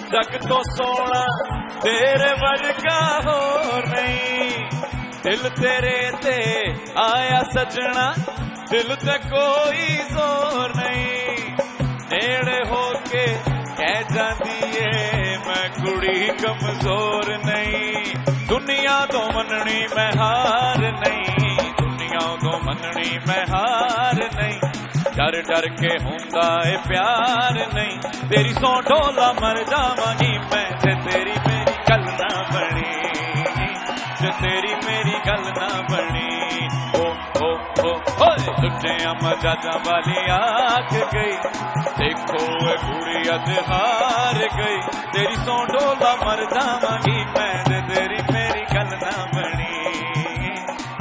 जग तो सोना तेरे वर्गा होर नहीं, दिल तेरे ते आया सजना, दिल ते कोई जोर नहीं, नेड़े होके कह जाती है मैं कुड़ी कमजोर नहीं, दुनिया तो मननी मैं हार नहीं, दुनिया तो मननी मैं हार नहीं, डर डर के होंदा है प्यार नहीं, तेरी सौ ढोला मर जावांगी मैं जे तेरी मेरी गल ना बनी, जे तेरी मेरी गल ना बनी। लुटिया मजाजा वाली आख गई, देखो ए बुढ़ियत हार गई, तेरी सौ ढोला मर जावांगी मैं जे तेरी मेरी गल ना बनी,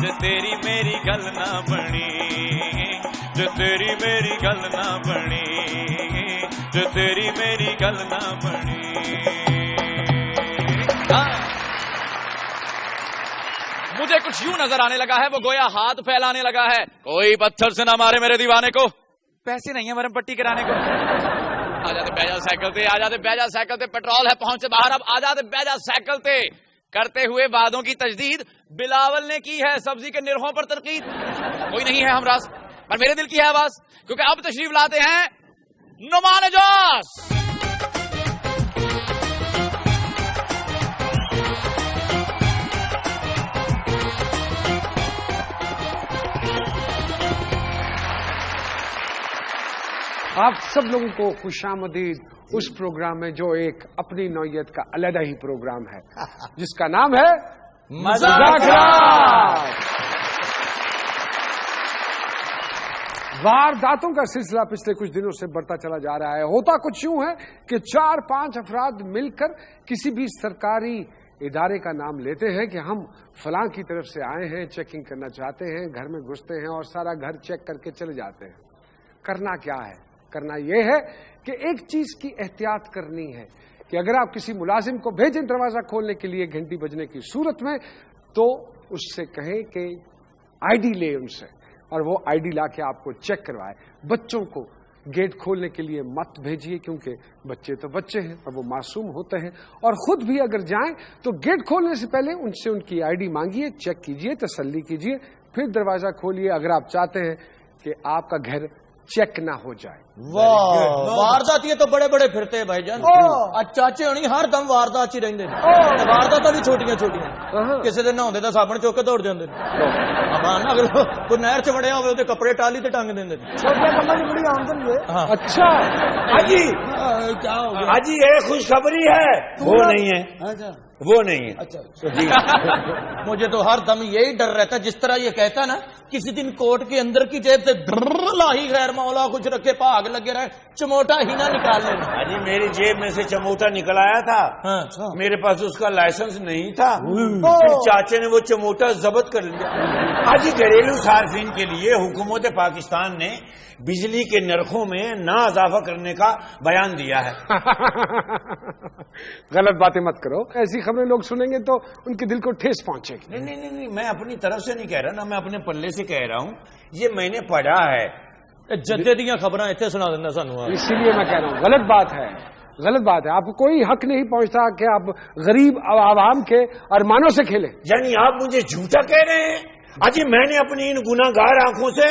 जे तेरी मेरी गल ना बनी, जे तेरी मेरी गल ना बनी, जे तेरी मेरी गल ना बनी। मुझे कुछ यूं नजर आने लगा है, वो गोया हाथ फैलाने लगा है, कोई पत्थर से ना मारे मेरे दीवाने को, पैसे नहीं है मरम पट्टी कराने को, आ जाते बैजा साइकिल पे, आ जाते बैजा साइकिल पे, पेट्रोल है पहुंच से बाहर, अब आ जाते बैजा साइकिल पे, करते हुए वादों की तजदीद बिलावल ने की है, सब्जी के निरहों पर तनकीद, कोई नहीं है हमराज पर मेरे दिल की है आवाज, क्योंकि अब तशरीफ लाते हैं नुमान जोश। आप सब लोगों को खुशामदीद उस प्रोग्राम में जो एक अपनी नौयत का अलग ही प्रोग्राम है, जिसका नाम है मज़ाक़रात। वारदातों का सिलसिला पिछले कुछ दिनों से बढ़ता चला जा रहा है। होता कुछ यूं है कि 4-5 अफराद मिलकर किसी भी सरकारी इदारे का नाम लेते हैं कि हम फलां की तरफ से आए हैं, चेकिंग करना चाहते हैं, घर में घुसते हैं और सारा घर चेक करके चले जाते हैं। करना क्या है? करना यह है कि एक चीज की एहतियात करनी है कि अगर आप किसी मुलाजिम को भेजें दरवाजा खोलने के लिए घंटी बजने की सूरत में, तो उससे कहें कि आईडी ले उनसे, और वो आईडी लाके आपको चेक करवाए। बच्चों को गेट खोलने के लिए मत भेजिए, क्योंकि बच्चे तो बच्चे हैं और वो मासूम होते हैं, और खुद भी अगर जाएं तो गेट खोलने से पहले उनसे उनकी आईडी मांगिए, चेक कीजिए, तसल्ली कीजिए, फिर दरवाजा खोलिए अगर आप चाहते हैं कि आपका घर चेक ना हो जाए। वाह, वारदात ये तो बड़े बड़े फिरते हैं भाईजान। चाचे होनी हर दम वारदात ही रहंदे ने, वारदातां भी छोटियां छोटियां, किसी दिन नहाउंदे तां साबण चुक के दौड़ जांदे ने, अगर कोई नहर च वड़िया होवे ते कपड़े टाली ते टंग देंदे ने। छोटे कम्मां दी बड़ी आमदन है। अच्छा हाजी, क्या हो गया? हाजी ये खुशखबरी है, वो नहीं है। अच्छा, वो नहीं है। अच्छा, मुझे तो हर दम यही डर रहता, जिस तरह ये कहता ना किसी दिन कोर्ट के अंदर की जेब से लाही खैर मौला कुछ रखे, भाग लगे रहे, चमोटा ही ना निकाल लेना। हाजी मेरी जेब में से चमोटा निकल आया था। अच्छा। मेरे पास उसका लाइसेंस नहीं था, फिर चाचे ने वो चमोटा जब्त कर लिया। हाजी घरेलू सार्फिन के लिए हुकूमत पाकिस्तान ने बिजली के नरखों में ना इजाफा करने का बयान दिया है। गलत बातें मत करो, ऐसी खबरें लोग सुनेंगे तो उनके दिल को ठेस पहुंचेगी। नहीं नहीं नहीं, मैं अपनी तरफ से नहीं कह रहा ना, मैं अपने पल्ले से कह रहा हूँ, ये मैंने पढ़ा है। जद्दे दियां खबरां इत्थे सुना देना सानू, इसीलिए मैं कह रहा हूँ गलत बात है, गलत बात है। आपको कोई हक नहीं पहुंचता कि आप गरीब आवाम के अरमानों से खेलें। यानी आप मुझे झूठा कह रहे हैं? अजी मैंने अपनी इन गुनाहगार आंखों से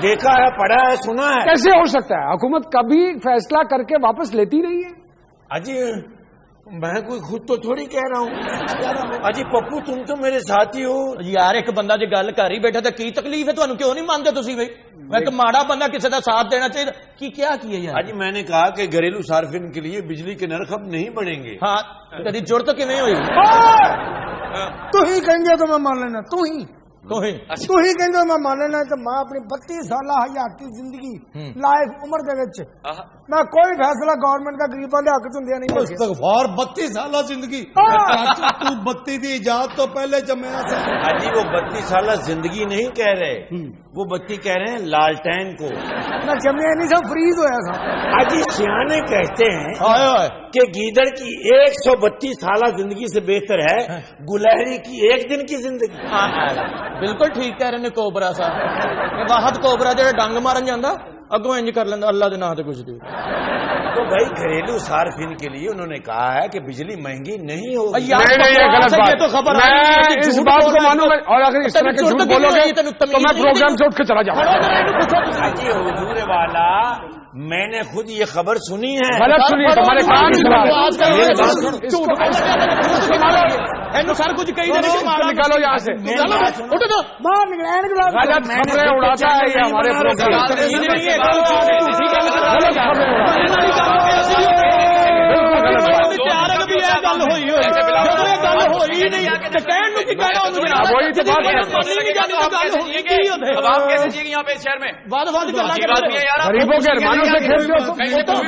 देखा है, पढ़ा है, सुना है। कैसे हो सकता है? हुकूमत कभी फैसला करके वापस लेती नहीं है। अजी मैं कोई खुद तो थोड़ी कह रहा हूँ। अजी पप्पू तुम तो मेरे साथी हो यार। एक बंदा जो गल कर ही बैठा तो की तकलीफ है तुहानू, क्यों नहीं मानते तुसी भाई? मैं एक माड़ा बंदा किसी का साथ देना चाहिए कि क्या किया यार? अजी मैंने कहा कि घरेलू सार्फिन के लिए बिजली के नरख अब नहीं बढ़ेंगे। हाँ, कभी जुड़ तो किवें हुई? तू ही कहेंगे तो मैं मान लेना, तू ही तू ही कहेंगे मैं मान लेना। तो मैं अपनी 32 साल हयाती जिंदगी लाइफ उम्र दे विच मैं कोई फैसला गवर्नमेंट का गरीबां दे हक च हुंदिया नहीं। इस्तगफार, 32 साल जिंदगी तू 32 दी इजाजत तो पहले जम्या सा। अजी वो 32 साल जिंदगी नहीं कह रहे, वो बत्ती कह रहे हैं लालटेन को। मैं जम्या नहीं सब फ्रीज होया था। अजी सियाने कहते हैं कि गीदड़ की 132 साल जिंदगी से बेहतर है गुलहरी की एक दिन की जिंदगी। बिल्कुल ठीक कह रहे ने कोबरा साहब। वाहद कोबरा जो डंग मारन जांदा اگوں انج کر لینا اللہ دے نام تے کچھ دی. تو بھائی گھریلو صارفین کے لیے انہوں نے کہا ہے کہ بجلی مہنگی نہیں ہوگی. نہیں یہ غلط بات. تو خبر میں اس بات کو مانوں گا اور اگر اس طرح کے جھوٹ بولو گے تو میں پروگرام سے اٹھ کے چلا جاؤں گا. جی حضور والا میں نے خود یہ خبر سنی ہے. غلط سنی تمہارے کان سر کچھ کہی نکالو یہاں سے. باہر نکلے غلط خبریں اڑاتا ہے یہ ہمارے غریبوں کے ارمانوں سے کھیلتے ہو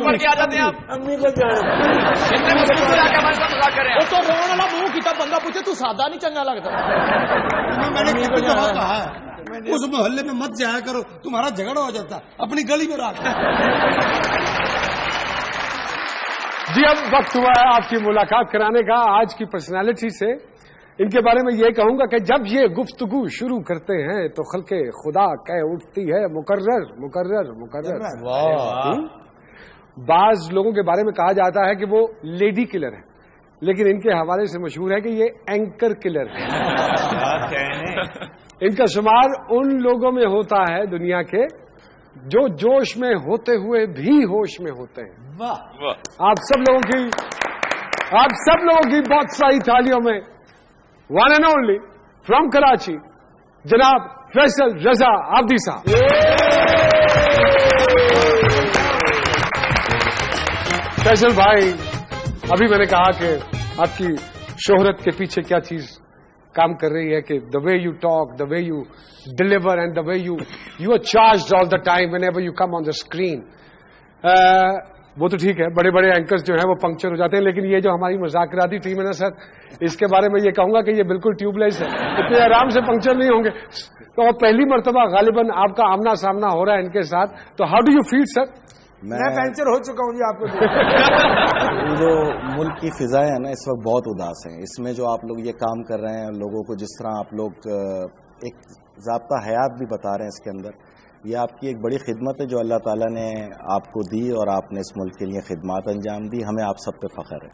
تو رونے والا منہ کیتا بندہ پوچھے تو سادہ نہیں چنگا لگتا. میں نے کتنی دفعہ کہا ہے اس محلے میں مت جایا کرو تمہارا جھگڑا ہو جاتا اپنی گلی میں رکھ. جی اب وقت ہوا ہے آپ کی ملاقات کرانے کا آج کی پرسنالٹی سے. ان کے بارے میں یہ کہوں گا کہ جب یہ گفتگو شروع کرتے ہیں تو خلق خدا کہہ اٹھتی ہے مقرر مقرر مقرر. بعض لوگوں کے بارے میں کہا جاتا ہے کہ وہ لیڈی کلر ہے لیکن ان کے حوالے سے مشہور ہے کہ یہ اینکر کلر ہے. ان کا شمار ان لوگوں میں ہوتا ہے دنیا کے جو جوش میں ہوتے ہوئے بھی ہوش میں ہوتے ہیں. آپ سب لوگوں کی بہت ساری تھالیوں میں one and only from Karachi جناب فیصل رضا عابدی صاحب. فیصل بھائی ابھی میں نے کہا کہ آپ کی شہرت کے پیچھے کیا چیز کام کر رہی ہے کہ the way you talk the way you deliver and the way you are charged all the time whenever you come on the screen. وہ تو ٹھیک ہے بڑے بڑے اینکرز جو ہیں وہ پنکچر ہو جاتے ہیں لیکن یہ جو ہماری مذاکراتی ٹیم ہے نا سر اس کے بارے میں یہ کہوں گا کہ یہ بالکل ٹیوب لیس ہے اتنے آرام سے پنکچر نہیں ہوں گے. تو پہلی مرتبہ غالباً آپ کا آمنا سامنا ہو رہا ہے ان کے ساتھ تو ہاؤ ڈو یو فیل سر؟ میں پنچر ہو چکا ہوں جی آپ کو. جو ملک کی فضائیں ہیں نا اس وقت بہت اداس ہیں. اس میں جو آپ لوگ یہ کام کر رہے ہیں لوگوں کو جس طرح آپ لوگ ایک ضابطہ حیات بھی بتا رہے ہیں اس کے اندر یہ آپ کی ایک بڑی خدمت ہے جو اللہ تعالیٰ نے آپ کو دی اور آپ نے اس ملک کے لیے خدمات انجام دی. ہمیں آپ سب پہ فخر ہے.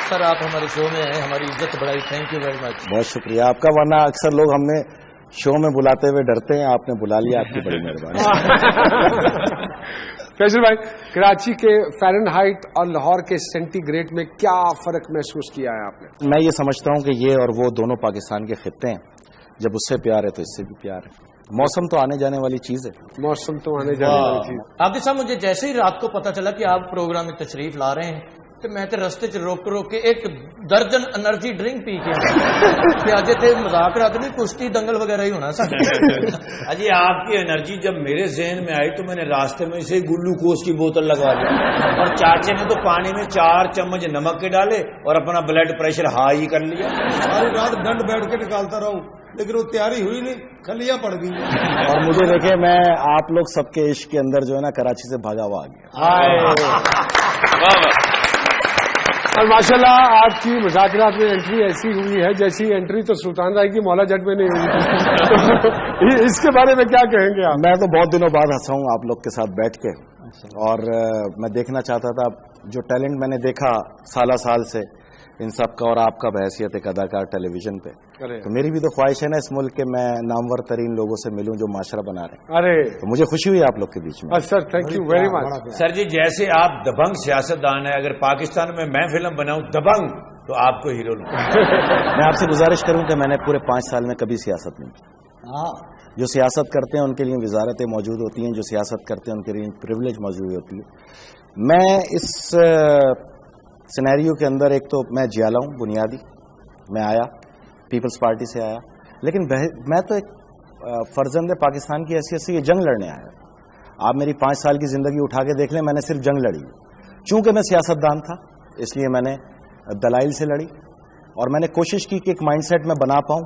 سر آپ ہمارے شو میں ہیں ہماری عزت بڑھائی. تھینک یو ویری مچ. بہت شکریہ آپ کا. ورنہ اکثر لوگ ہمیں شو میں بلاتے ہوئے ڈرتے ہیں آپ نے بلا لیا آپ کی بڑی مہربانی. فیصل بھائی کراچی کے فارن ہائٹ اور لاہور کے سینٹی گریڈ میں کیا فرق محسوس کیا ہے آپ نے؟ میں یہ سمجھتا ہوں کہ یہ اور وہ دونوں پاکستان کے خطے ہیں. جب اس سے پیار ہے تو اس سے بھی پیار ہے. موسم تو آنے جانے والی چیز ہے. موسم تو آنے جانے والی چیز. عابدی صاحب مجھے جیسے ہی رات کو پتا چلا کہ آپ پروگرام میں تشریف لا رہے ہیں تو میں تو رستے چ روک کے ایک درجن انرجی ڈرنک پی کے آج تھے مذاکرات نہیں کشتی دنگل وغیرہ ہی ہونا سر. اجی آپ کی انرجی جب میرے ذہن میں آئی تو میں نے راستے میں سے گلوکوز کی بوتل لگوا لی اور چاچے نے تو پانی میں 4 چمچ نمک کے ڈالے اور اپنا بلڈ پریشر ہائی کر لیا. ساری رات ڈنڈ بیٹھ کے نکالتا رہا لیکن وہ تیاری ہوئی نہیں کھلیاں پڑ گئی. اور مجھے دیکھیں میں آپ لوگ سب کے عشق کے اندر جو ہے نا کراچی سے بھاگا ہوا آ گیا. اور ماشاءاللہ آپ کی مذاکرات میں انٹری ایسی ہوئی ہے جیسی انٹری تو سلطان رائی کی مولا جٹ میں نہیں ہوئی. اس کے بارے میں کیا کہیں گے آپ؟ میں تو بہت دنوں بعد ہنسا ہوں آپ لوگ کے ساتھ بیٹھ کے اور میں دیکھنا چاہتا تھا جو ٹیلنٹ میں نے دیکھا سال سے ان سب کا اور آپ کا بحیثیت ایک اداکار ٹیلی ویژن پہ تو میری بھی تو خواہش ہے نا اس ملک کے میں نامور ترین لوگوں سے ملوں جو معاشرہ بنا رہے ہیں. ارے تو مجھے خوشی ہوئی آپ لوگ کے بیچ میں. Sir thank you very much. Sir ji جیسے آپ دبنگ سیاستدان ہیں اگر پاکستان میں فلم بناؤں دبنگ تو آپ کو ہیرو لوں. میں آپ سے گزارش کروں کہ میں نے پورے 5 سال میں کبھی سیاست نہیں کی. جو سیاست کرتے ہیں ان کے لیے وزارتیں موجود ہوتی ہیں جو سیاست کرتے ہیں ان کے لیے پریولیج موجود ہوتی ہے. میں اس سینیریو کے اندر ایک تو میں جیالا ہوں بنیادی میں آیا پیپلز پارٹی سے آیا لیکن میں تو ایک فرزند پاکستان کی حیثیت سے یہ جنگ لڑنے آیا. آپ میری 5 سال کی زندگی اٹھا کے دیکھ لیں میں نے صرف جنگ لڑی. چونکہ میں سیاستدان تھا اس لیے میں نے دلائل سے لڑی اور میں نے کوشش کی کہ ایک مائنڈ سیٹ میں بنا پاؤں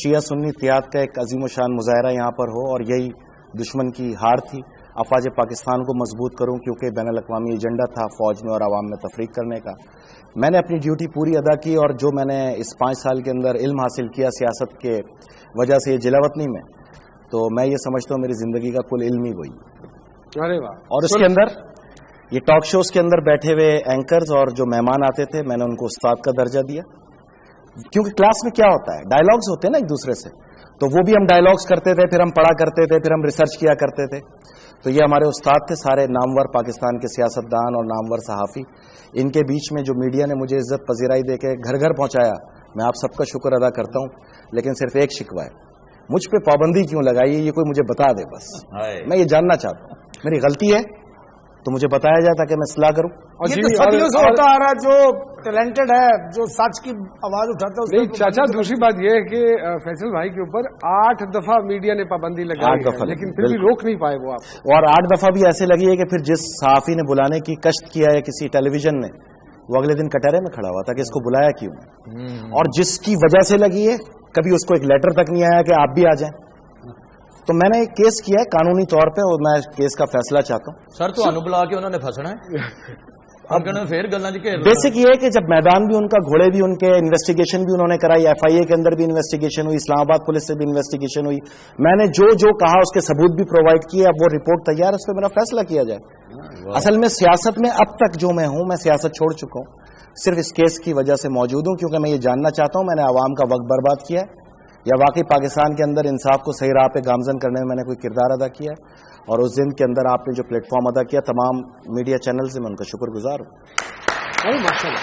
شیعہ سنی اتحاد کا ایک عظیم و شان مظاہرہ یہاں پر ہو اور یہی دشمن کی ہار تھی. افواج پاکستان کو مضبوط کروں کیونکہ بین الاقوامی ایجنڈا تھا فوج میں اور عوام میں تفریق کرنے کا. میں نے اپنی ڈیوٹی پوری ادا کی اور جو میں نے اس 5 سال کے اندر علم حاصل کیا سیاست کے وجہ سے یہ ضلع وطنی میں तो मैं ये समझता हूँ मेरी जिंदगी का कुल इल्म ही वही है। अरे वाह। और उसके अंदर ये टॉक शोज के अंदर बैठे हुए एंकर्स और जो मेहमान आते थे, मैंने उनको उस्ताद का दर्जा दिया, क्योंकि क्लास में क्या होता है, डायलॉग्स होते हैं ना एक दूसरे से, तो वो भी हम डायलॉग्स करते थे, फिर हम पढ़ा करते थे, फिर हम रिसर्च किया करते थे। तो ये हमारे उस्ताद थे, सारे नामवर पाकिस्तान के सियासतदान और नामवर सहाफ़ी। इनके बीच में जो मीडिया ने मुझे इज्जत पजीराई दे के घर घर पहुंचाया, मैं आप सबका शुक्र अदा करता हूं। लेकिन सिर्फ एक शिकवा है, मुझ पे पाबंदी क्यों लगाई है, ये कोई मुझे बता दे बस। मैं ये जानना चाहता हूं, मेरी गलती है तो मुझे बताया जाए ताकि मैं इस्लाह करूं। और ये तो सदियों से होता आ रहा है, जो टैलेंटेड है, जो सच की आवाज उठाता है। नहीं चाचा, दूसरी बात यह है कि फैसल भाई के ऊपर 8 दफा मीडिया ने पाबंदी लगाई है, लेकिन फिर भी रोक नहीं पाए वो आप। और 8 दफा भी ऐसे लगी है कि फिर जिस सहाफी ने बुलाने की कष्ट किया है किसी टेलीविजन ने, वो अगले दिन कटहरे में खड़ा हुआ था कि इसको बुलाया क्यों। और जिसकी वजह से लगी है, कभी उसको एक लेटर तक नहीं आया कि आप भी आ जाएं। तो मैंने एक केस किया है कानूनी तौर पे, और मैं केस का फैसला चाहता हूं। सर ਤੁਹਾਨੂੰ बुला के उन्होंने फसना है, हम कहना फिर गल्लां च घेर। बेसिक ये है कि जब मैदान भी उनका, घोड़े भी उनके, इन्वेस्टिगेशन भी उन्होंने कराई, FIA के अंदर भी इन्वेस्टिगेशन हुई, इस्लामाबाद पुलिस से भी इन्वेस्टिगेशन हुई, मैंने जो जो कहा उसके सबूत भी प्रोवाइड किए। अब वो रिपोर्ट तैयार है, उस पर मेरा फैसला किया जाए। असल में सियासत में अब तक जो मैं हूं, मैं सियासत छोड़ चुका हूं, सिर्फ इस केस की वजह से मौजूद हूं, क्योंकि मैं ये जानना चाहता हूं मैंने आवाम का वक्त बर्बाद किया है या वाकई पाकिस्तान के अंदर इंसाफ को सही राह पे गामजन करने में मैंने कोई किरदार अदा किया है। और उस दिन के अंदर आपने जो प्लेटफॉर्म अदा किया, तमाम मीडिया चैनल से मैं उनका शुक्रगुजार हूं। माशाल्लाह।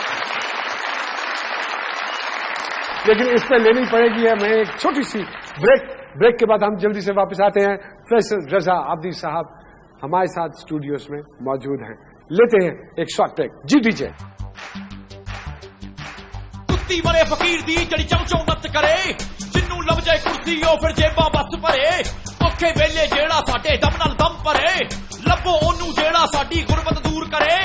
लेकिन इस पर लेनी पड़ेगी है मैं एक छोटी सी ब्रेक के बाद हम जल्दी से वापस आते हैं। फैसल रजा आब्दी साहब हमारे साथ स्टूडियोज में मौजूद हैं, लेते हैं एक शॉर्ट ब्रेक। जी डीजे। कुत्ती बड़े फकीर दी जड़ी चमचों मत करे, जिन्नू लभ जाए कुर्सी ओ फिर जेबा बस भरे, औखे वेले जेड़ा साडे दम नाल दम भरे, लभो ओनू जेड़ा साडी गुरबत दूर करे,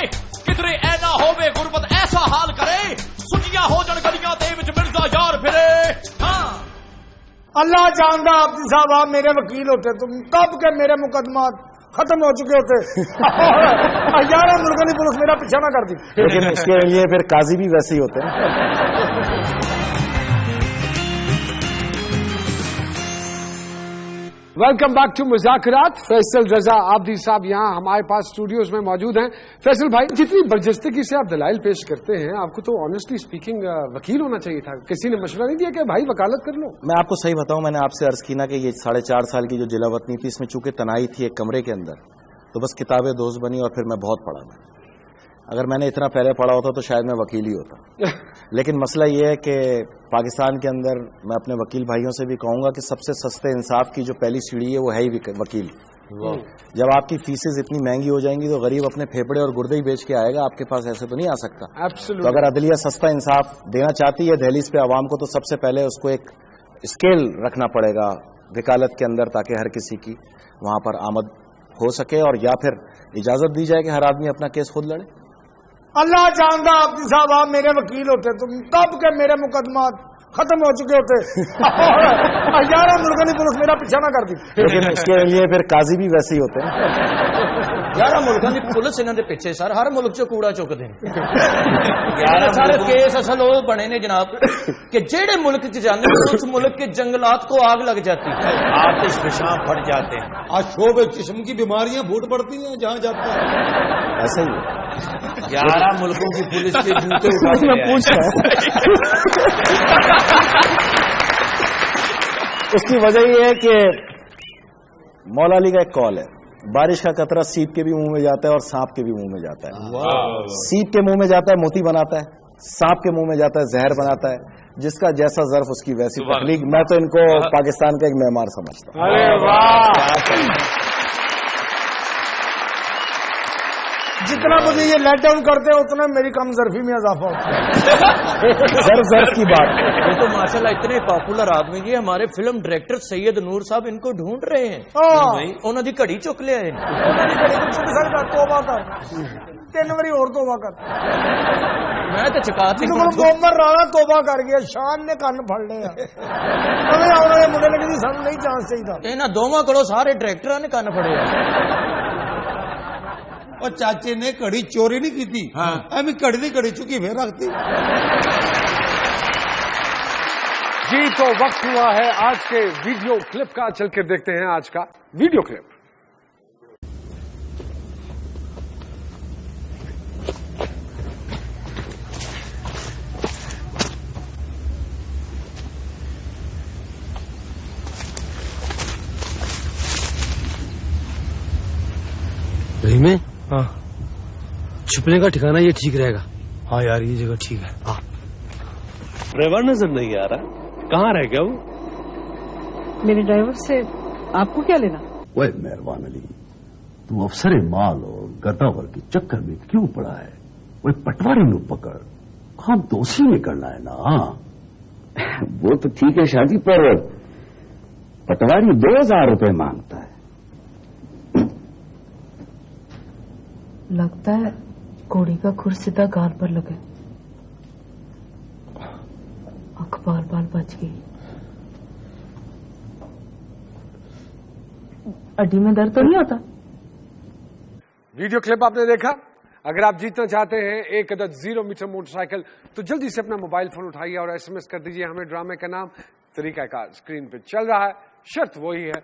किधरे ऐ ना होवे गुरबत ऐसा हाल करे, सुनिया हो जन गलियां दे विच मिर्जा यार फिरे। हाँ अल्लाह जानदा आब्दी साहब, आप मेरे वकील होते तुम कब के मेरे मुकदमा खत्म हो चुके होते। 11 मुल्कों की पुलिस मेरा पीछा ना करती। लेकिन इसके लिए फिर काजी भी वैसे ही होते हैं। Welcome back to Muzakrat. Faisal Raza Abidi साहब यहाँ हमारे पास स्टूडियोज में मौजूद हैं। फैसल भाई, जितनी बर्जस्तगी से आप दलाइल पेश करते हैं, आपको तो ऑनेस्टली स्पीकिंग वकील होना चाहिए था। किसी ने मशवरा नहीं दिया कि भाई वकालत कर लो? मैं आपको सही बताऊं, मैंने आपसे अर्ज की ना कि ये 4.5 साल की जो जिला वतनी थी, इसमें चूंकि तनाई थी एक कमरे के अंदर, तो बस किताबें दोस्त बनी और फिर मैं बहुत पढ़ा। अगर मैंने इतना पहले पढ़ा होता तो शायद मैं वकील ही होता। लेकिन मसला ये है कि पाकिस्तान के अंदर मैं अपने वकील भाइयों से भी कहूंगा कि सबसे सस्ते इंसाफ की जो पहली सीढ़ी है वो है ही वकील। जब आपकी फीसेज इतनी महंगी हो जाएंगी तो गरीब अपने फेफड़े और गुर्दे ही बेच के आएगा, आपके पास ऐसे तो नहीं आ सकता। तो अगर अदलिया सस्ता इंसाफ देना चाहती है दहलीज पे आवाम को, तो सबसे पहले उसको एक स्केल रखना पड़ेगा वकालत के अंदर, ताकि हर किसी की वहां पर आमद हो सके, और या फिर इजाजत दी जाए कि हर आदमी अपना केस खुद लड़े। अल्लाह जानदा आब्दी साहब, आप मेरे वकील होते तुम कब के मेरे मुकदमा खत्म हो चुके होते। 11 मुल्कों की पुलिस मेरा पीछा ना करती। लेकिन इसके लिए फिर काजी भी वैसे ही होते हैं। 11 मुल्कों की पुलिस इन्हों के पिछे सर हर मुल्क चो कूड़ा चुकते हैं। सारे केस असल वो बने ने जनाब कि जेड़े मुल्क च जाते उस मुल्क के जंगलात को आग लग जाती है, आतिश फिशां फट जाते हैं, आज शोबे किस्म की बीमारियां फूट पड़ती हैं जहां जाता है। ऐसा ही है। 11 मुल्कों की पुलिस के जूते उठा के मैं पूछ रहा हूं। उसकी वजह यह है कि मौला अली का एक कॉल है, बारिश का कतरा सीप के भी मुंह में जाता है और सांप के भी मुंह में जाता है। सीप के मुंह में जाता है मोती बनाता है, सांप के मुंह में जाता है जहर बनाता है। जिसका जैसा ज़र्फ उसकी वैसी तकलीफ। मैं तो इनको पाकिस्तान का एक मेहमान समझता हूँ। अरे वाह। जितना मुझे ये लेट डाउन करते हैं उतना मेरी कम जर्फी में इजाफा होता है। जर्फ की बात। ये तो माशाल्लाह इतने पॉपुलर आदमी जी, हमारे फिल्म डायरेक्टर सैयद नूर साहब इनको ढूंढ रहे हैं। भाई उन्होंने घड़ी चुक लिया है। तोबा कर 3 बारी और तोबा कर। मैं तो चकाती उमर राणा तोबा कर गया, शान ने कन्न फड़ लिया। मुंडे ने कभी सानू नहीं चांस चाहिए। इन्होंने दोवां कोलों सारे डायरेक्टर ने कन्न फड़े। और चाचे ने घड़ी चोरी नहीं की थी, एवं घड़ी की घड़ी चुकी फिर रखती। जी तो वक्त हुआ है आज के वीडियो क्लिप का। चल के देखते हैं आज का वीडियो क्लिप। रहीमे, हाँ, छुपने का ठिकाना ये ठीक रहेगा। हाँ यार, ये जगह ठीक है। हाँ, ड्राइवर नजर नहीं आ रहा, कहाँ रह गया वो? मेरे ड्राइवर से आपको क्या लेना? वो मेहरबान अली, तू अफसर माल और गद्दावर के चक्कर में क्यों पड़ा है? वो पटवारी नु पकड़, हम दोषी निकलना है ना। वो तो ठीक है शादी, पर पटवारी 2000 रुपए मांगता है। लगता है घोड़ी का खुर सीधा गाल पर लगे। अखबार बाल बच गई। अड्डी में दर्द तो नहीं होता? वीडियो क्लिप आपने देखा। अगर आप जीतना चाहते हैं 1 अदद 0 मीटर मोटरसाइकिल तो जल्दी से अपना मोबाइल फोन उठाइए और SMS कर दीजिए हमें ड्रामे का नाम। तरीका का स्क्रीन पे चल रहा है। शर्त वही है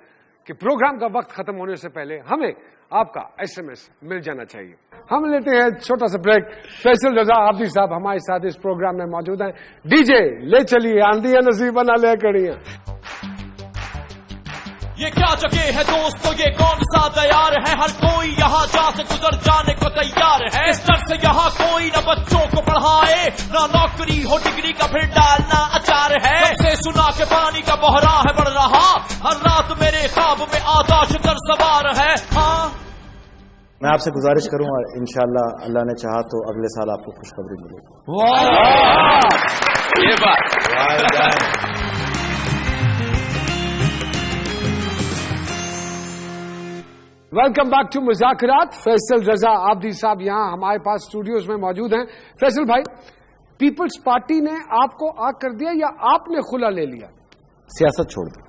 कि प्रोग्राम का वक्त खत्म होने से पहले हमें आपका SMS मिल जाना चाहिए। हम लेते हैं छोटा सा ब्रेक। फैसल रजा आब्दी साहब हमारे साथ इस प्रोग्राम में मौजूद हैं। डीजे ले चलिए, आंधियां नसीब बना ले कड़ियां। ये क्या जगह है दोस्तों, ये कौन सा तैयार है? हर कोई यहाँ जा से गुजर जाने को तैयार है। इस डर से यहाँ कोई न बच्चों को पढ़ाए, ना नौकरी हो डिग्री का फिर डालना अचार है। सबसे सुना के पानी का बहरा है बढ़ रहा, हर रात मेरे ख्वाब में आकाश कर सवार है। हाँ, मैं आपसे गुजारिश करूंगा, इंशाअल्लाह अल्लाह ने चाहा तो अगले साल आपको खुशखबरी मिलेगी। ये बात welcome back to Muzakrat. Faisal Raza Abidi साहब यहाँ हमारे पास स्टूडियोज में मौजूद हैं। फैसल भाई, पीपल्स पार्टी ने आपको आग कर दिया या आपने खुला ले लिया? सियासत छोड़ दी।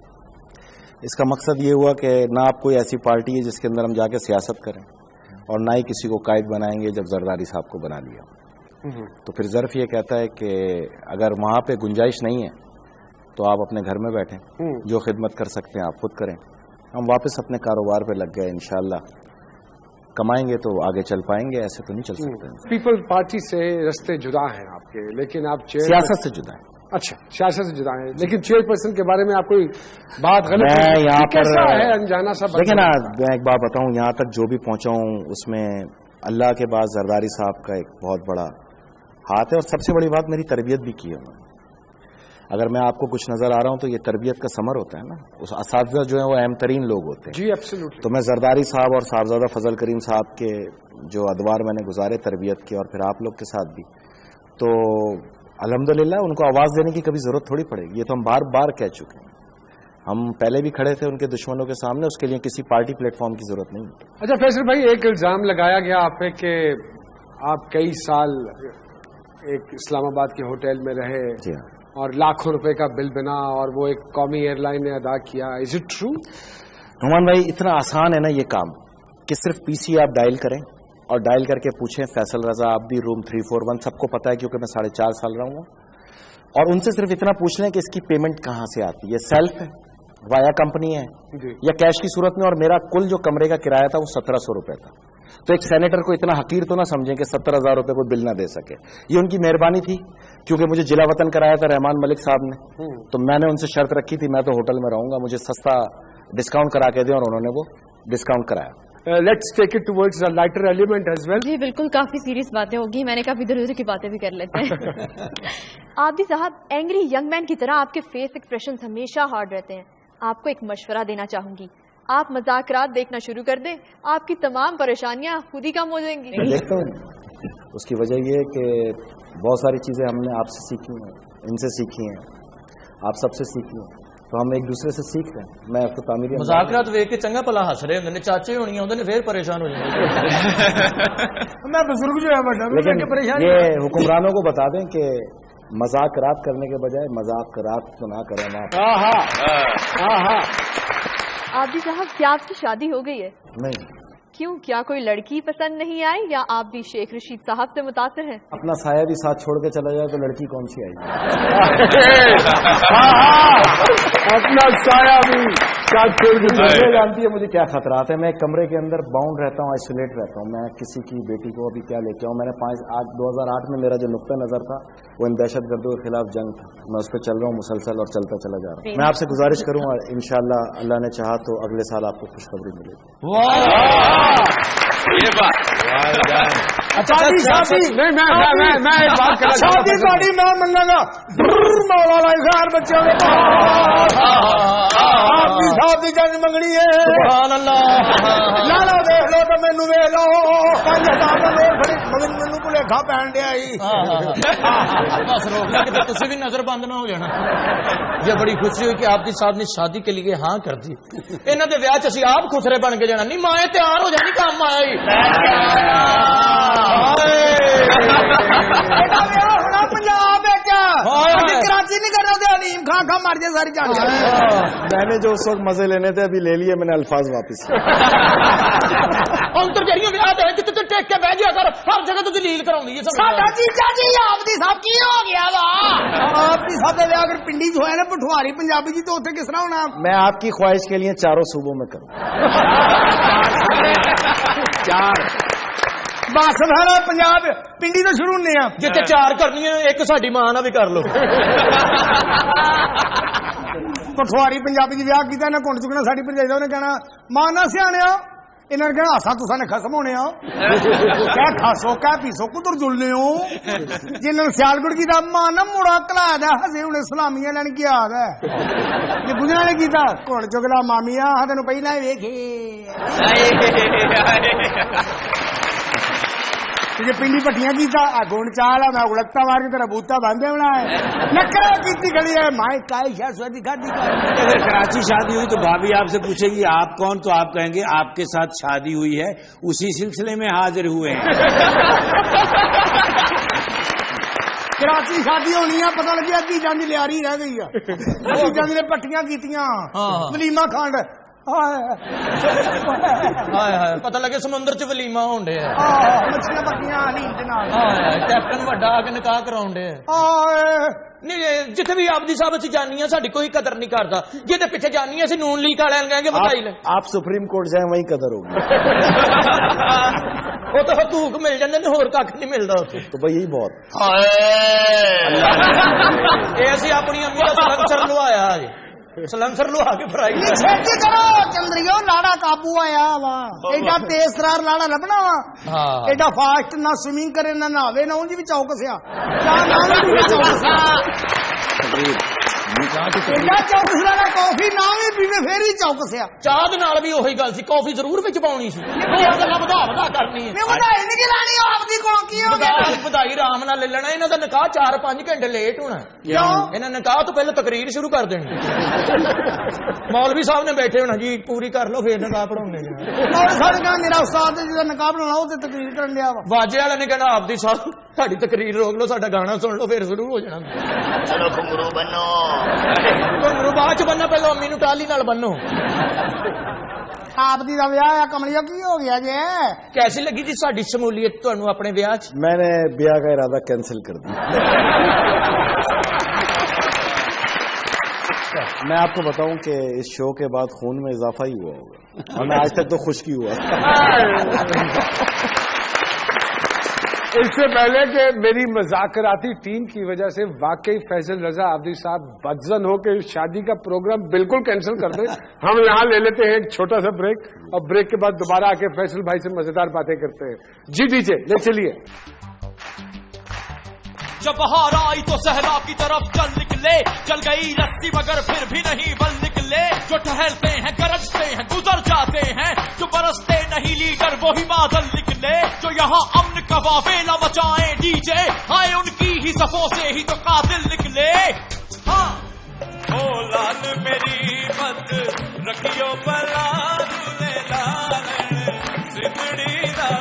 इसका मकसद ये हुआ कि ना आप कोई ऐसी पार्टी है जिसके अंदर हम जाके सियासत करें, और ना ही किसी को कायद बनाएंगे जब जरदारी साहब को बना लिया। तो फिर ज़र्फ ये कहता है कि अगर वहां पे गुंजाइश नहीं है तो आप अपने घर में बैठें, जो खिदमत कर सकते हैं आप खुद करें। हम वापस अपने कारोबार पे लग गए, इंशाअल्लाह कमाएंगे तो आगे चल पाएंगे, ऐसे तो नहीं चल सकते। पीपल्स पार्टी से रास्ते जुदा हैं आपके, लेकिन आप सियासत से जुदा हैं। अच्छा, सियासत से जुदा हैं, लेकिन चेयरपर्सन के बारे में आप कोई बात गलत मैं यहाँ पर कैसा है अनजाना सा? देखिए ना, मैं एक बात बताऊं, यहाँ तक जो भी पहुंचा हूं उसमें अल्लाह के बाद जरदारी साहब का एक बहुत बड़ा हाथ है, और सबसे बड़ी बात मेरी तरबियत भी की है उन्होंने। अगर मैं आपको कुछ नजर आ रहा हूं तो ये तरबियत का समर होता है ना, उस असातिज़ा जो है वो अहम तरीन लोग होते हैं। जी एब्सोल्युटली। तो मैं जरदारी साहब और साहबजादा फजल करीम साहब के जो अदवार मैंने गुजारे तरबियत के, और फिर आप लोग के साथ भी, तो अल्हम्दुलिल्लाह उनको आवाज देने की कभी जरूरत थोड़ी पड़ेगी। ये तो हम बार बार कह चुके हैं, हम पहले भी खड़े थे उनके दुश्मनों के सामने, उसके लिए किसी पार्टी प्लेटफॉर्म की जरूरत नहीं। अच्छा फैसल भाई, एक इल्जाम लगाया गया आप पे कि आप कई साल एक इस्लामाबाद के होटल में रहे और लाखों रुपए का बिल बना और वो एक कौमी एयरलाइन ने अदा किया। Is it true? नुमान भाई, इतना आसान है ना ये काम कि सिर्फ पीसी आप डायल करें और डायल करके पूछें फैसल रजा आप भी रूम 341, सबको पता है क्योंकि मैं 4.5 साल रहा हूँ। और उनसे सिर्फ इतना पूछ लें कि इसकी पेमेंट कहाँ से आती है, सेल्फ है, वाया कंपनी है या कैश की सूरत में। और मेरा कुल जो कमरे का किराया था वो 1700 रुपए था। तो एक सेनेटर को इतना हकीर तो ना समझें कि 70,000 रुपए को बिल ना दे सके। ये उनकी मेहरबानी थी, क्योंकि मुझे जिला वतन कराया था रहमान मलिक साहब ने, तो मैंने उनसे शर्त रखी थी मैं तो होटल में रहूंगा, मुझे सस्ता डिस्काउंट करा के दें, और उन्होंने वो डिस्काउंट कराया। Let's take it towards a lighter element as well. जी बिल्कुल, काफी सीरियस बातें होगी, मैंने कहा इधर उधर की बातें भी कर लेते हैं। आब्दी साहब, एंग्री यंग मैन की तरह आपके फेस एक्सप्रेशंस हमेशा हार्ड रहते हैं। आपको एक मशवरा देना चाहूंगी, आप मजाकरात देखना शुरू कर दें, आपकी तमाम परेशानियां खुद ही कम हो जाएंगी। देखता हूँ, उसकी वजह यह है कि बहुत सारी चीजें हमने आपसे सीखी हैं, इनसे सीखी हैं, आप सबसे सीखी हैं, तो हम एक दूसरे से सीख रहे हैं। मैं आपको तामीरी मजाकरात वेख के चंगा भला हस रहे होंगे, चाचे होनी होंगे फिर परेशान हो जाएंगे। मैं बुजुर्ग जो है लेकिन ये हुक्मरानों को बता दें कि मजाकरात करने के बजाय मजाकरात तो ना करें ना। आब्दी साहब, क्या आपकी शादी हो गई है? नहीं। क्यों, क्या कोई लड़की पसंद नहीं आई या आप भी शेख रशीद साहब से मुतासिर हैं? अपना साया भी साथ छोड़ के चला जाए तो लड़की कौन सी आएगी? अपना साया भी साथ छोड़ के मुझे जानती है मुझे क्या खतरात है। मैं कमरे के अंदर बाउंड रहता हूँ, आइसोलेट रहता हूँ। मैं किसी की बेटी को अभी क्या लेके आऊँ? मैंने 2008 में मेरा जो नुक्ता नजर था वो इन दहशतगर्दों के खिलाफ जंग था। मैं उस पर चल रहा हूँ मुसलसल और चलता चला जा रहा हूँ। मैं आपसे गुजारिश करूँगा इंशाअल्लाह अल्लाह ने चाहा तो अगले साल आपको खुशखबरी मिलेगी। ये बात शादी साड़ी मैं मंगागा वाला घर बच्चों में आपकी शादी जंग मंगनी है। लाला देख लो तो मैनू वेख लो 5000 का नोट खड़ी मैनू भुलेखा पैन दिया बस रोक लो कि तुसी भी नजर बंद ना हो जाना। ये बड़ी खुशी हुई कि आपकी साहब ने शादी के लिए हाँ कर दी। इन्हों के ब्याह च असीं आप खुसरे बन के जाना। नहीं माए तैयार हो जानी काम आया ही पंजाब कराची नहीं कर रहे अलीम खां खा मर जाए सारी जान। मैंने जो उस वक्त मजे लेने थे अभी ले लिए, मैंने अल्फाज वापिस अंतर जरिए ब्याह है कि तू टेक के बह जा कर हर जगह तू दलील कराउंदी है। साडा जीजा जी आपदी साहब की हो गया वा आपदी साहब दे अगर पिंडी जो है ना पठवारी पंजाबी जी तो उथे किस तरह होना? मैं आपकी ख्वाहिश के लिए चारों सूबों में करूं। चार बस फिर पंजाब पिंडी तो शुरू होने जिथे चार करनी है एक साडी मां ना भी कर लो। पठवारी पंजाबी जी ब्याह किया ना कुंड चुकना साडी भरजाई दा उन्हें कहना मां ना सियाणिया इन्होंने कहना हासा तुसा ने खसम होने क्या खासो क्या पीसो कुतर जुलने हो जिन्होंने सियालगुड़ की मां ना मुड़ा कलाया दा हजे उन्हें सलामियां लैन की याद है ये गुजरा ने किया कुंड चुकला मामिया तेन पहला ही वेखे तुझे पिंडी पट्टियां कीता गुण चाल मैं उड़कता मार के तेरा बूता बांधे होना है नकरा की खड़ी है माए काई शादी खाती। अगर कराची शादी हुई तो भाभी आपसे पूछेगी आप कौन, तो आप कहेंगे आपके साथ शादी हुई है उसी सिलसिले में हाजिर हुए हैं। कराची शादी होनी है पता लगे अद्धी जांदी लियारी रह गई है अद्धी जांदी ने पट्टियां कीतियां वलीमा खांड पता लगे समुद्र च वलीमा होंडे मछलियां पक्कियां नींद नाल कैप्टन वड्डा आके निकाह कराउंडे नहीं जिथे भी आपदी साहब असीं जानी है साडी कोई कदर नहीं करता जिहदे पिछे जानी है असीं नून लीग वालियां नूं कहांगे बताई ले आप सुप्रीम कोर्ट जाए वहीं कदर होगी। वो तो हकूक मिल जाते ने होर कख नहीं मिलता उत्थे तो भाई यही बहुत ये असीं अपनी अम्मी दा सलंसर लुआया सलंसर लुआ के फ्राई छेती करो चंद्रियो लाड़ा काबू आया वा एडा तेज तरार लाड़ा लबना वा एडा फास्ट ना स्विमिंग करे ना नहावे ना उंज भी चौकसिया क्या नाम भी चौकसिया एडा चौकसिया ना कॉफी ना भी पीवे फेर ही चौकसिया चाह दे नाल भी ओही गल सी कॉफी जरूर विच पाउणी सी और गल्लां वधा करनी है मैं ਵਧਾਈ नहीं लानी आपदी को की हो गया ਵਧਾਈ आराम नाल ले लेना इन्हां दा निकाह 4-5 घंटे लेट होना क्यों इन्हां निकाह तो पहले तकरीर शुरू कर देनी मौलवी साहब ने बैठे होना जी पूरी कर लो फिर निकाह पढ़ाउने मौलवी साहब ने कहा मेरा उस्ताद है जिहदा निकाह पढ़ाना वो ते तकरीर करन दिया वा बाजे वाले ने कहना आपदी साहब साडी तकरीर रोक लो साडा गाना सुन लो फिर शुरू हो जाना चलो घुंगरू बनो घुंगरू बाद च बनना पहले अम्मी नूं टाली नाल बन्नो आपदी दा ब्याह है कमलिया की हो गया जे कैसी लगी जी साडी शमूलियत तुहानू अपने ब्याह च मैंने ब्याह का इरादा कैंसिल कर दिया। मैं आपको बताऊं कि इस शो के बाद खून में इजाफा ही हुआ होगा और मैं आज तक तो खुश्की हुआ। इससे पहले कि मेरी मजाकराती टीम की वजह से वाकई फैसल रजा आबदी साहब बदजन हो के शादी का प्रोग्राम बिल्कुल कैंसिल कर दे। हम यहाँ ले लेते हैं एक छोटा सा ब्रेक और ब्रेक के बाद दोबारा आके फैसल भाई से मजेदार बातें करते हैं। जी डीजे ले चलिए। जब बहार आई तो सहलाब की तरफ चल निकले चल गई रस्सी मगर फिर भी नहीं बल निकले जो ठहरते हैं गरजते हैं गुजर जाते हैं जो बरसते नहीं लीडर वही बादल निकले जो यहाँ अमन का वावेला मचाए डीजे आए उनकी ही सफों से ही तो कातिल निकले। हाँ ओ लाल मेरी मत रखियो भला दूल्हे लालन सिमड़ी दा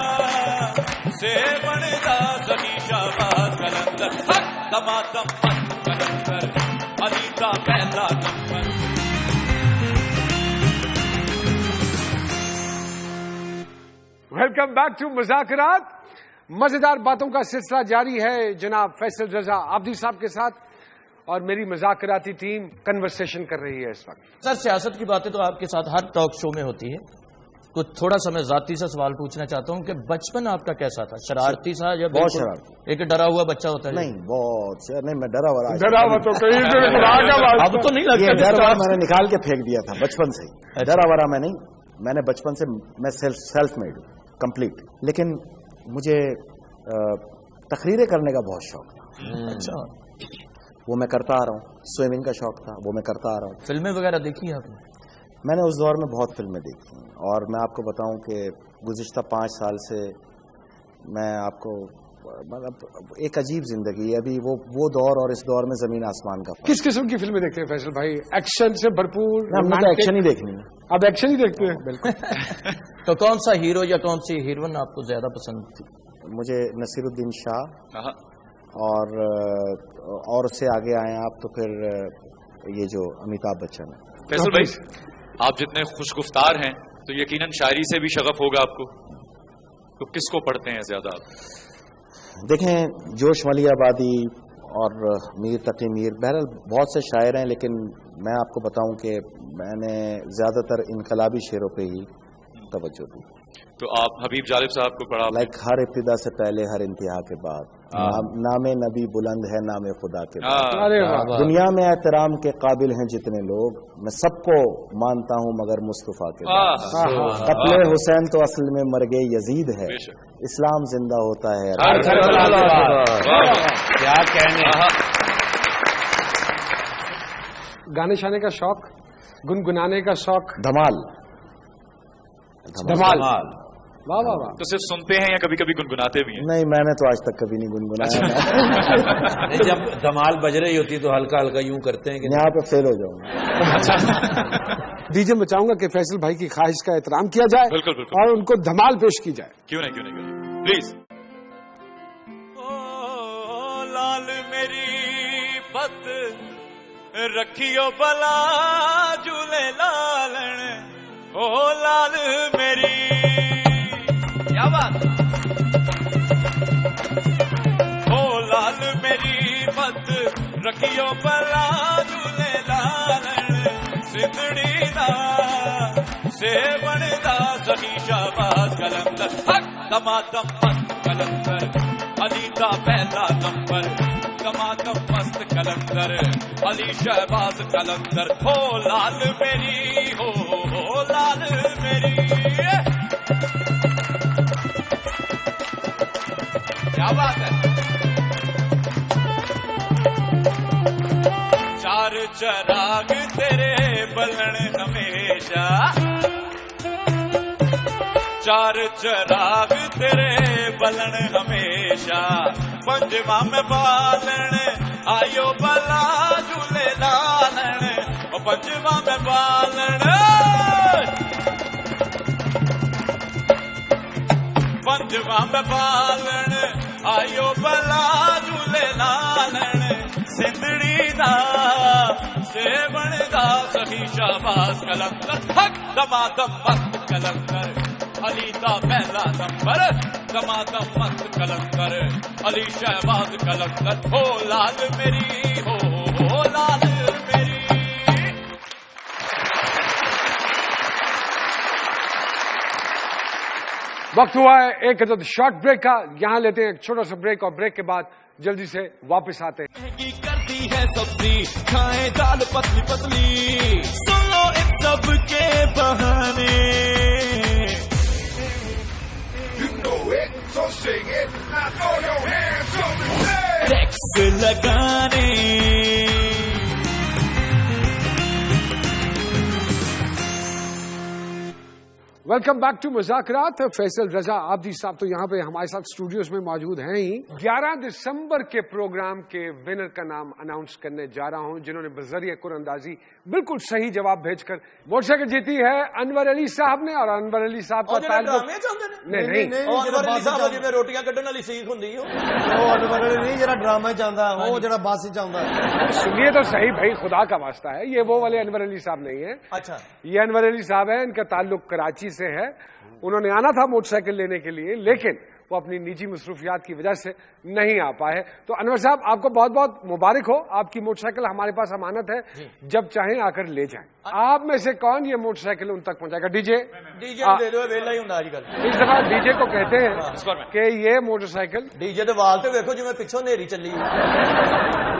से बनदा सनी शाबाश कलंदर हक दमादम मस्त कलंदर अनीता पहला नंबर। Welcome back to Muzakrat. मजेदार बातों का सिलसिला जारी है जनाब फैसल रजा आब्दी साहब के साथ, और मेरी मुज़ाकराती टीम कन्वर्सेशन कर रही है इस वक्त। सर सियासत की बातें तो आपके साथ हर टॉक शो में होती है, कुछ थोड़ा सा मैं जाती सा सवाल पूछना चाहता हूँ कि बचपन आपका कैसा था? शरारती सा या बहुत शरारती? एक डरा हुआ बच्चा होता है? नहीं, बहुत नहीं, मैं डरा हुआ तो कहीं अब तो नहीं लगता। डर वाला मैंने निकाल के फेंक दिया था बचपन से ही। डरा वाला मैं नहीं, मैंने बचपन से मैं सेल्फ मेड कंप्लीट, लेकिन मुझे तकरीरें करने का बहुत शौक था। अच्छा, वो मैं करता आ रहा हूँ। स्विमिंग का शौक था, वो मैं करता आ रहा हूँ। फिल्में वगैरह देखी हैं आपने? मैंने उस दौर में बहुत फिल्में देखी हैं, और मैं आपको बताऊं कि गुज़िश्ता 5 साल से मैं आपको मतलब एक अजीब जिंदगी है अभी। वो दौर और इस दौर में जमीन आसमान का। किस किस्म की फिल्में देखते हैं फैसल भाई? एक्शन से भरपूर? हमने तो एक्शन ही देखनी है। अब एक्शन ही देखते हैं? बिल्कुल। तो कौन सा हीरो या कौन सी हीरोइन आपको ज्यादा पसंद थी? मुझे नसीरुद्दीन शाह, और उससे आगे आए आप तो फिर ये जो अमिताभ बच्चन है। फैसल भाई, आप जितने खुशगुफ्तार हैं तो यकीनन शायरी से भी शगफ होगा आपको, तो किसको पढ़ते हैं ज्यादा आप? देखें, जोश मली आबादी और मीर तकी मीर, बहरहाल बहुत से शायर हैं, लेकिन मैं आपको बताऊं कि मैंने ज्यादातर इनकलाबी शेरों पे ही तवज्जो दी। तो आप हबीब जालिब साहब को पढ़ा? लाइक हर इब्तिदा से पहले हर इंतहा के बाद, नामे नबी बुलंद है नामे खुदा के बाद, दुनिया में एहतराम के काबिल हैं जितने लोग, मैं सबको मानता हूं मगर मुस्तफा के बाद, कत्ले हुसैन तो असल में मरगे यजीद है, इस्लाम जिंदा होता है। क्या कहने। गाने शाने का शौक, गुनगुनाने का शौक? धमाल। वाह वाह वाह। तो सिर्फ सुनते हैं या कभी कभी गुनगुनाते भी हैं? नहीं, मैंने तो आज तक कभी नहीं गुनगुनाया। नहीं, जब धमाल बज रही होती है तो हल्का हल्का यूं करते हैं कि यहाँ पे फेल हो जाऊंगा। दीजिए, मैं चाहूंगा कि फैसल भाई की ख्वाहिश का एहतराम किया जाए। बिल्कुल बिल्कुल। और उनको धमाल पेश की जाए। क्यों नहीं प्लीज। ओ लाल मेरी पत रखियो भला झूले लालन, ओ लाल मेरी, क्या बात। ओ लाल मेरी पत रखियो भला झूले लालन, सिंधड़ी दा सेवन दा सही शाबाश कलंदर, दमादम मस्त कलंदर, अली दा पहला नंबर, दमादम मस्त कलंदर, अली शहबाज कलंदर। हो लाल मेरी, हो लाल मेरी, क्या बात है। चार चराग तेरे बलन हमेशा, चार चराग तेरे बलन हमेशा, पंजवा में बालन आयो भला झूले लालन, पंजवा में बालन, पंजवा में बालन आयो भला झूले लालन, सिंधड़ी दा सेवन दा सही शाबाश कलंदर, दमादम मस्त कलंदर, अली दा पहला नंबर, दमादम मस्त कलंदर, अली शहबाज कलंदर। हो लाल मेरी, हो लाल मेरी। वक्त हुआ है एक अदद शॉर्ट ब्रेक का। यहाँ लेते हैं एक छोटा सा ब्रेक, और ब्रेक के बाद जल्दी से वापस आते हैं। महंगी करती है सब्जी, खाएं दाल पतली पतली, सुन लो इन सब के बहाने, टैक्स लगाने। Welcome back to Muzakrat. Faisal Raza Abidi साहब तो यहाँ पे हमारे साथ स्टूडियोज में मौजूद हैं ही। 11 दिसंबर के प्रोग्राम के विनर का नाम अनाउंस करने जा रहा हूँ, जिन्होंने बजरिए कुरअंदाजी बिल्कुल सही जवाब भेजकर मोटरसाइकिल जीती है अनवर अली साहब ने। और अनवर अली साहब का नहीं, रोटियां कटने वाली सीख होंगी अनवर अली नहीं, जरा ड्रामा चाहता है, वो जरा बस ही चाहता है। सुनिए तो सही भाई, खुदा का वास्ता है, ये वो वाले अनवर अली साहब नहीं है। अच्छा, ये अनवर अली साहब है, इनका ताल्लुक कराची से है, उन्होंने आना था मोटरसाइकिल लेने के लिए, लेकिन वो अपनी निजी मसरूफियात की वजह से नहीं आ पाए। तो अनवर साहब, आपको बहुत बहुत मुबारक हो, आपकी मोटरसाइकिल हमारे पास अमानत है, जब चाहें आकर ले जाएं। आप में से कौन ये मोटरसाइकिल उन तक पहुंचाएगा? डीजे दे दो, वेला ही होंदा आजकल। इस दफा डीजे को कहते हैं कि ये मोटरसाइकिल, डीजे दे वाल तो देखो जिवें पिछों नेरी चली।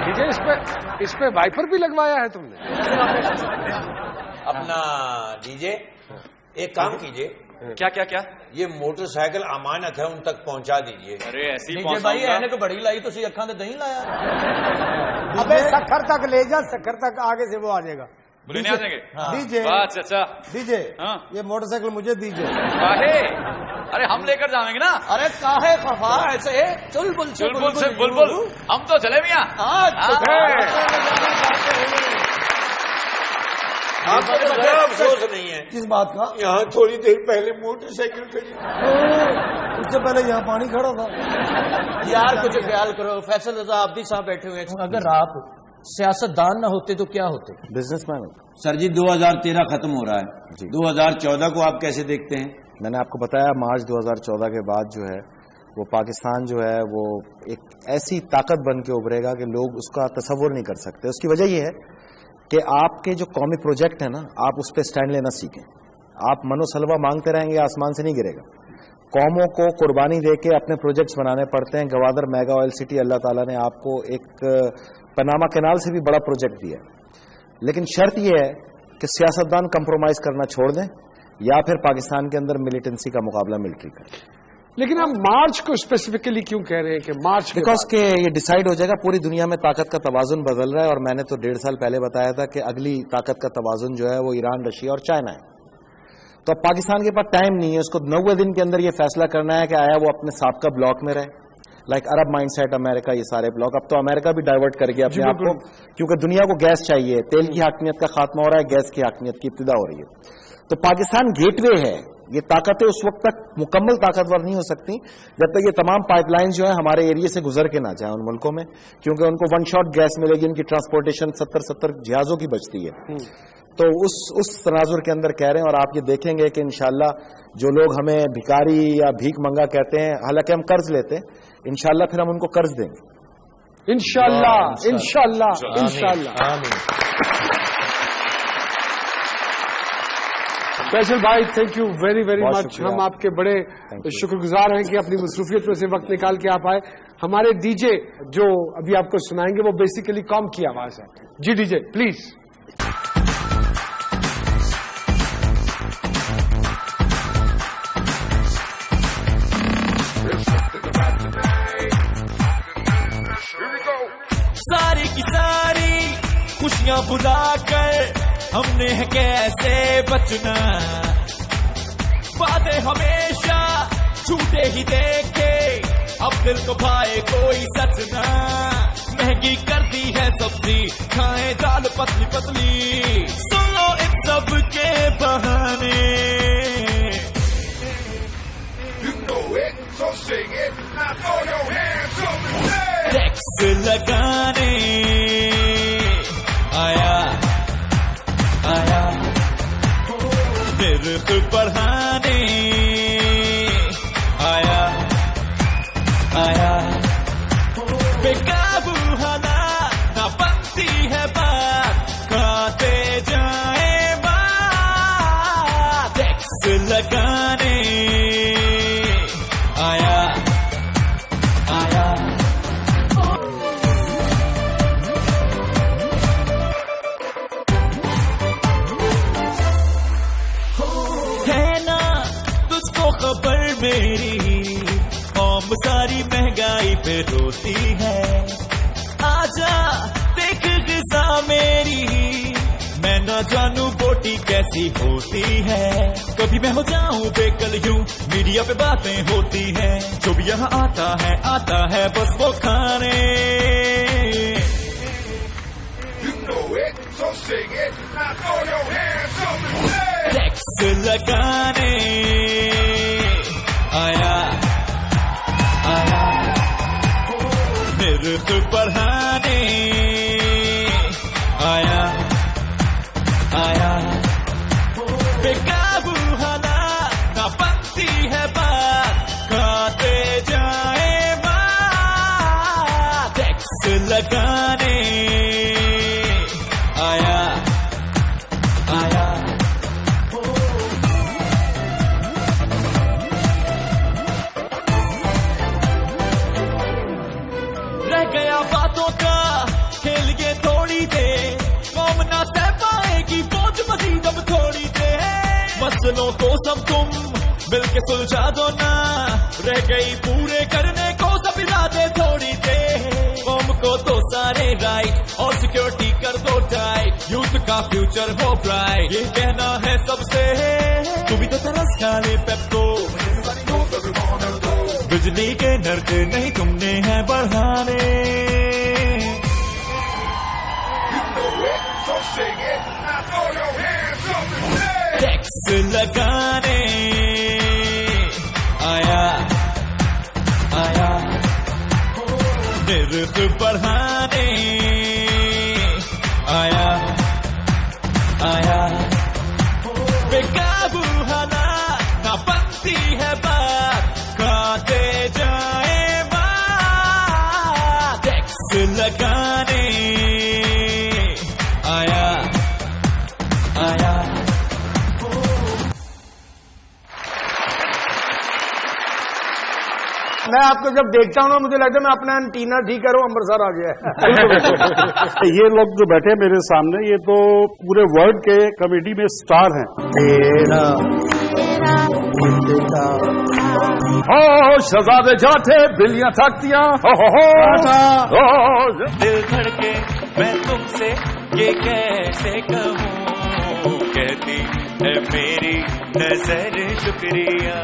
डीजे इस पे वाइपर भी लगवाया है तुमने? अपना डीजे एक काम कीजिए, क्या क्या क्या? ये मोटरसाइकिल अमानत है, उन तक पहुंचा दीजिए। अरे ऐसी भाई ऐनक बड़ी लाई, तुसी अखां ते दही लाया। अबे सखर तक ले जा, सखर तक आगे से वो आ जाएगा। नहीं आ जाएंगे? दीजिए अच्छा दीजिए, ये मोटरसाइकिल मुझे दीजिए। काहे? अरे हम लेकर जाएंगे ना। अरे काहे खफा ऐसे? चुलबुल से बुलबुल, हम तो चले मियां। आपको तो जरा अफसोस नहीं है किस बात का? यहाँ थोड़ी देर पहले मोटरसाइकिल खड़ी, उससे पहले यहाँ पानी खड़ा था। यार कुछ ख्याल करो, फैसल रजा आब्दी साहब बैठे हुए हैं। अगर आप सियासतदान न होते तो क्या होते? बिजनेसमैन। सर जी 2013 खत्म हो रहा है, 2014 को आप कैसे देखते हैं? मैंने आपको बताया, मार्च 2014 के बाद जो है वो पाकिस्तान जो है वो एक ऐसी ताकत बन के उभरेगा कि लोग उसका तसव्वुर नहीं कर सकते। उसकी वजह यह है कि आपके जो कौमी प्रोजेक्ट है ना, आप उस पर स्टैंड लेना सीखें। आप मनोसलवा मांगते रहेंगे, आसमान से नहीं गिरेगा। कौमों को कुर्बानी दे के अपने प्रोजेक्ट्स बनाने पड़ते हैं। गवादर मेगा ऑयल सिटी, अल्लाह ताला ने आपको एक पनामा कैनाल से भी बड़ा प्रोजेक्ट दिया, लेकिन शर्त यह है कि सियासतदान कंप्रोमाइज करना छोड़ दें या फिर पाकिस्तान के अंदर मिलिटेंसी का मुकाबला मिलिट्री करें। लेकिन हम मार्च को स्पेसिफिकली क्यों कह रहे हैं कि मार्च? बिकॉज के ये डिसाइड हो जाएगा, पूरी दुनिया में ताकत का तवाजुन बदल रहा है। और मैंने तो 1.5 साल पहले बताया था कि अगली ताकत का तवाजुन जो है वो ईरान, रशिया और चाइना है। तो अब पाकिस्तान के पास टाइम नहीं है, उसको 90 दिन के अंदर ये फैसला करना है कि आया वो अपने साबका ब्लॉक में रहे, लाइक अरब माइंडसेट, अमेरिका, ये सारे ब्लॉक। अब तो अमेरिका भी डाइवर्ट कर गया अपने आप को, क्योंकि दुनिया को गैस चाहिए। तेल की हाकमियत का खात्मा हो रहा है, गैस की हाकमियत की इब्तिदा हो रही है। तो पाकिस्तान गेटवे है। ये ताकतें उस वक्त तक मुकम्मल ताकतवर नहीं हो सकती जब तक ये तमाम पाइपलाइन जो है हमारे एरिया से गुजर के ना जाए उन मुल्कों में, क्योंकि उनको वन शॉट गैस मिलेगी, उनकी ट्रांसपोर्टेशन 70 जहाजों की बचती है। तो उस तनाजुर के अंदर कह रहे हैं। और आप ये देखेंगे कि इंशाल्लाह जो लोग हमें भिखारी या भीख मंगा कहते हैं, हालांकि हम कर्ज लेते हैं, इंशाल्लाह फिर हम उनको कर्ज देंगे। इंशाल्लाह इंशाल्लाह इंशाल्लाह। फैसल भाई, thank you very very much. हम आपके बड़े शुक्रगुजार हैं कि अपनी मसरूफियत में से वक्त निकाल के आप आए। हमारे डीजे जो अभी आपको सुनाएंगे वो बेसिकली कॉम की आवाज है। जी डीजे प्लीज। सारी की सारी खुशियां बुलाकर हमने है कैसे बचना, बातें हमेशा झूठे ही देखे, अब दिल को भाए कोई सच ना। महंगी कर दी है सब्जी, खाएं दाल पतली पतली, सुनो इन सब के बहाने। टैक्स लगाने आया निर्ख बढ़ाने आया बेकाबू हालात ना बनती है बात, खाते जाए बात। टैक्स लगाने आया खबर मेरी कौम सारी महंगाई पे रोती है, आजा देख ग़िज़ा मेरी, मैं ना जानू बोटी कैसी होती है। कभी मैं हो जाऊं बेकल यूं, मीडिया पे बातें होती हैं, जो भी यहाँ आता है बस वो खाने। टैक्स लगाने आया निर्ख बढ़ाने आया बेकाबू हालात लगाने आया आया रह गया बातों का खेल ये थोड़ी देर कौम ना सह पाएगी पहुंच मजीद अब थोड़ी देर मसलों को सब तुम मिलके सुलझा दो ना रह गई पूरे करने को सब इरादे थोड़ी देर कौम को तो सारे राइट और सिक्योरिटी कर दो टाइट यूथ का फ्यूचर हो ब्राइट ये कहना है सबसे तू भी तो तरस खा ले पेप्को बिजली के नर्क नहीं तुमने हैं बढ़ाने टैक्स लगाने आया आया निर्ख बढ़ाने आया आया बेकाबू हालात ना बनती है बात खाते जाए बात टैक्स लगाने आया आया मैं आपको जब देखता हूँ ना मुझे लगता है मैं अपना एंटीना ठीक करूँ अमृतसर आ गया ये लोग जो बैठे मेरे सामने ये तो पूरे वर्ल्ड के कॉमेडी में स्टार हैं हो शहजादे जाते बिल्लियां थकतियां हो दिल धड़के मैं तुमसे ये कैसे कहूँ कहती है मेरी नजर शुक्रिया